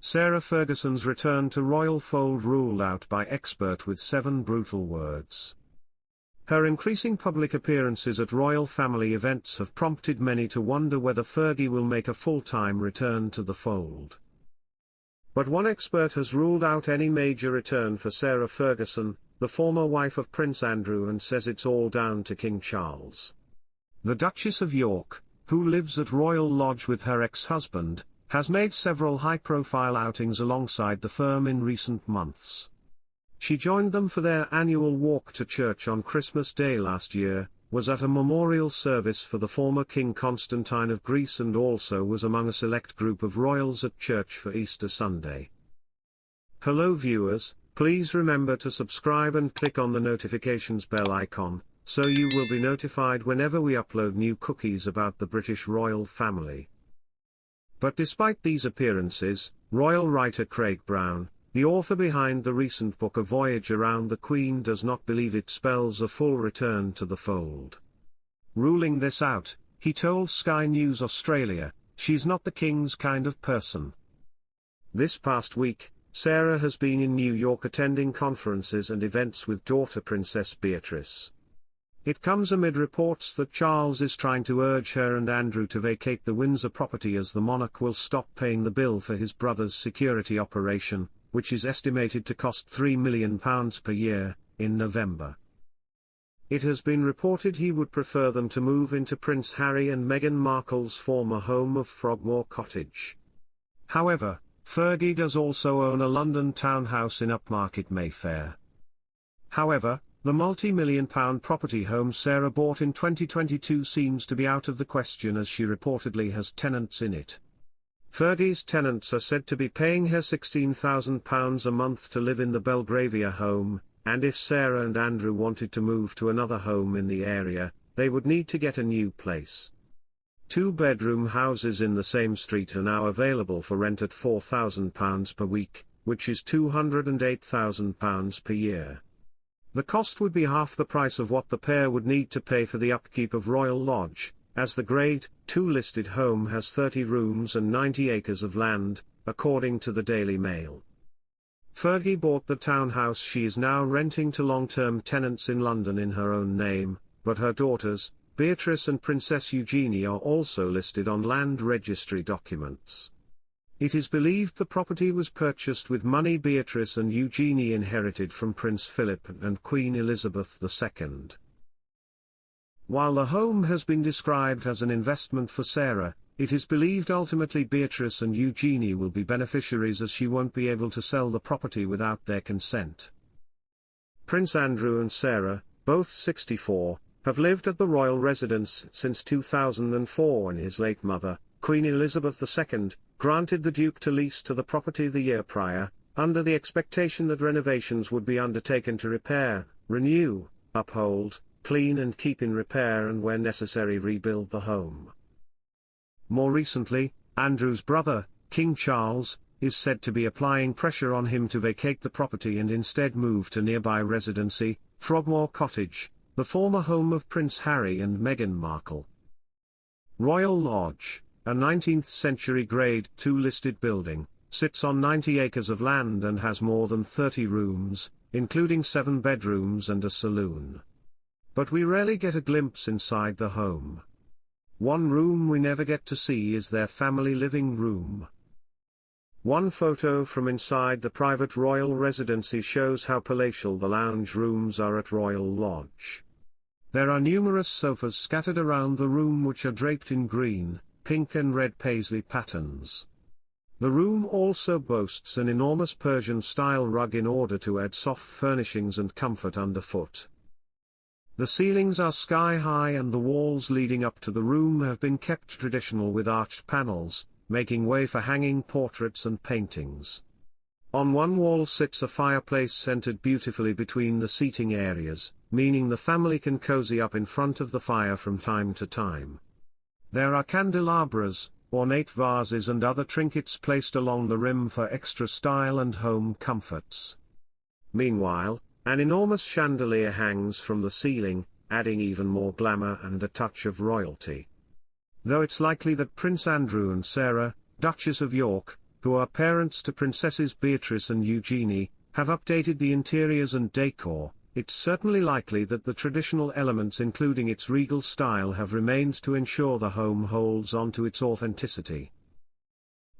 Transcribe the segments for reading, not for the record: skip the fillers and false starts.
Sarah Ferguson's return to royal fold ruled out by expert with 7 brutal words. Her increasing public appearances at royal family events have prompted many to wonder whether Fergie will make a full-time return to the fold. But one expert has ruled out any major return for Sarah Ferguson, the former wife of Prince Andrew, and says it's all down to King Charles. The Duchess of York, who lives at Royal Lodge with her ex-husband, has made several high-profile outings alongside the firm in recent months. She joined them for their annual walk to church on Christmas Day last year, was at a memorial service for the former King Constantine of Greece, and also was among a select group of royals at church for Easter Sunday. Hello viewers, please remember to subscribe and click on the notifications bell icon, so you will be notified whenever we upload new cookies about the British royal family. But despite these appearances, royal writer Craig Brown, the author behind the recent book A Voyage Around the Queen, does not believe it spells a full return to the fold. Ruling this out, he told Sky News Australia, "She's not the King's kind of person." This past week, Sarah has been in New York attending conferences and events with daughter Princess Beatrice. It comes amid reports that Charles is trying to urge her and Andrew to vacate the Windsor property, as the monarch will stop paying the bill for his brother's security operation, which is estimated to cost £3 million per year, in November. It has been reported he would prefer them to move into Prince Harry and Meghan Markle's former home of Frogmore Cottage. However, Fergie does also own a London townhouse in upmarket Mayfair. However, the multi-million-pound property home Sarah bought in 2022 seems to be out of the question, as she reportedly has tenants in it. Fergie's tenants are said to be paying her £16,000 a month to live in the Belgravia home, and if Sarah and Andrew wanted to move to another home in the area, they would need to get a new place. 2-bedroom houses in the same street are now available for rent at £4,000 per week, which is £208,000 per year. The cost would be half the price of what the pair would need to pay for the upkeep of Royal Lodge, as the Grade 2 listed home has 30 rooms and 90 acres of land, according to the Daily Mail. Fergie bought the townhouse she is now renting to long-term tenants in London in her own name, but her daughters, Beatrice and Princess Eugenie, are also listed on land registry documents. It is believed the property was purchased with money Beatrice and Eugenie inherited from Prince Philip and Queen Elizabeth II. While the home has been described as an investment for Sarah, it is believed ultimately Beatrice and Eugenie will be beneficiaries, as she won't be able to sell the property without their consent. Prince Andrew and Sarah, both 64, have lived at the royal residence since 2004 when his late mother, Queen Elizabeth II, granted the Duke to lease to the property the year prior, under the expectation that renovations would be undertaken to repair, renew, uphold, clean and keep in repair, and where necessary rebuild the home. More recently, Andrew's brother, King Charles, is said to be applying pressure on him to vacate the property and instead move to nearby residency, Frogmore Cottage, the former home of Prince Harry and Meghan Markle. Royal Lodge, a 19th-century Grade 2 listed building, sits on 90 acres of land and has more than 30 rooms, including 7 bedrooms and a saloon. But we rarely get a glimpse inside the home. One room we never get to see is their family living room. One photo from inside the private royal residency shows how palatial the lounge rooms are at Royal Lodge. There are numerous sofas scattered around the room which are draped in green, pink and red paisley patterns. The room also boasts an enormous Persian-style rug in order to add soft furnishings and comfort underfoot. The ceilings are sky-high and the walls leading up to the room have been kept traditional with arched panels, making way for hanging portraits and paintings. On one wall sits a fireplace centered beautifully between the seating areas, meaning the family can cozy up in front of the fire from time to time. There are candelabras, ornate vases and other trinkets placed along the rim for extra style and home comforts. Meanwhile, an enormous chandelier hangs from the ceiling, adding even more glamour and a touch of royalty. Though it's likely that Prince Andrew and Sarah, Duchess of York, who are parents to Princesses Beatrice and Eugenie, have updated the interiors and decor. It's certainly likely that the traditional elements, including its regal style, have remained to ensure the home holds on to its authenticity.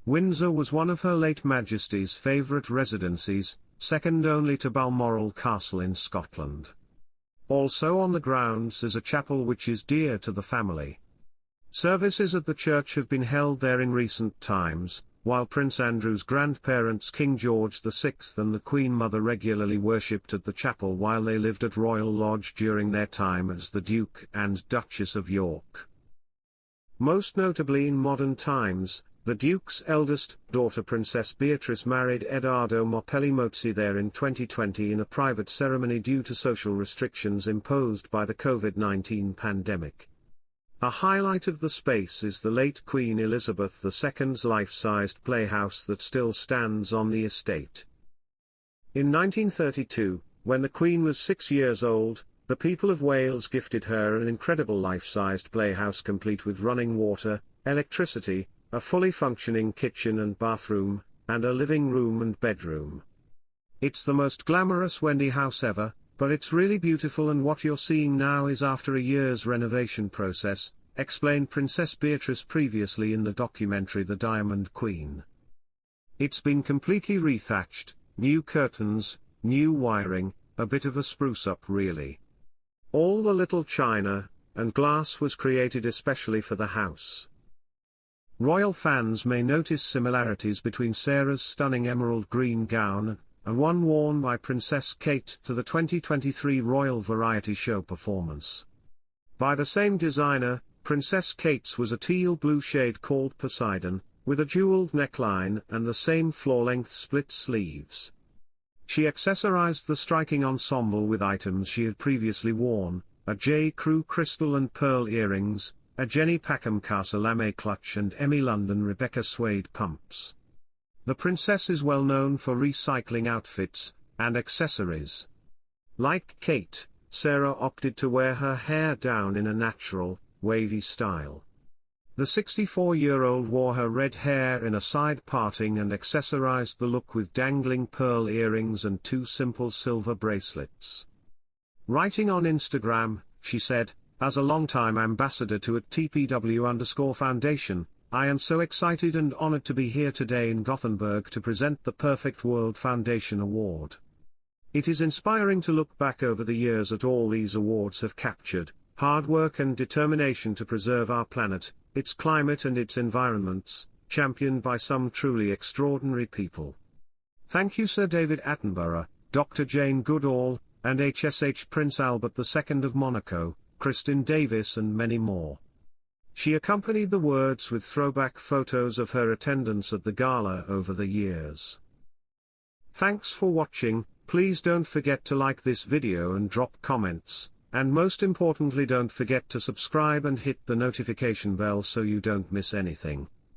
Windsor was one of Her late Majesty's favourite residencies, second only to Balmoral Castle in Scotland. Also on the grounds is a chapel which is dear to the family. Services at the church have been held there in recent times, while Prince Andrew's grandparents King George VI and the Queen Mother regularly worshipped at the chapel while they lived at Royal Lodge during their time as the Duke and Duchess of York. Most notably in modern times, the Duke's eldest daughter Princess Beatrice married Edoardo Mopelli Mozzi there in 2020 in a private ceremony due to social restrictions imposed by the COVID-19 pandemic. A highlight of the space is the late Queen Elizabeth II's life-sized playhouse that still stands on the estate. In 1932, when the Queen was 6 years old, the people of Wales gifted her an incredible life-sized playhouse complete with running water, electricity, a fully functioning kitchen and bathroom, and a living room and bedroom. It's the most glamorous Wendy house ever, but it's really beautiful, and what you're seeing now is after a year's renovation process, explained Princess Beatrice previously in the documentary The Diamond Queen. It's been completely rethatched, new curtains, new wiring, a bit of a spruce up really. All the little china and glass was created especially for the house. Royal fans may notice similarities between Sarah's stunning emerald green gown and one worn by Princess Kate to the 2023 Royal Variety Show performance. By the same designer, Princess Kate's was a teal blue shade called Poseidon, with a jeweled neckline and the same floor-length split sleeves. She accessorized the striking ensemble with items she had previously worn, a J. Crew crystal and pearl earrings, a Jenny Packham Casa lame clutch and Emmy London Rebecca suede pumps. The princess is well known for recycling outfits and accessories. Like Kate, Sarah opted to wear her hair down in a natural, wavy style. The 64-year-old wore her red hair in a side parting and accessorized the look with dangling pearl earrings and 2 simple silver bracelets. Writing on Instagram, she said, "As a longtime ambassador to @TPW_Foundation, I am so excited and honored to be here today in Gothenburg to present the Perfect World Foundation Award. It is inspiring to look back over the years at all these awards have captured, hard work and determination to preserve our planet, its climate and its environments, championed by some truly extraordinary people. Thank you Sir David Attenborough, Dr. Jane Goodall, and HSH Prince Albert II of Monaco, Kristin Davis and many more." She accompanied the words with throwback photos of her attendance at the gala over the years. Thanks for watching. Please don't forget to like this video and drop comments, and most importantly don't forget to subscribe and hit the notification bell so you don't miss anything.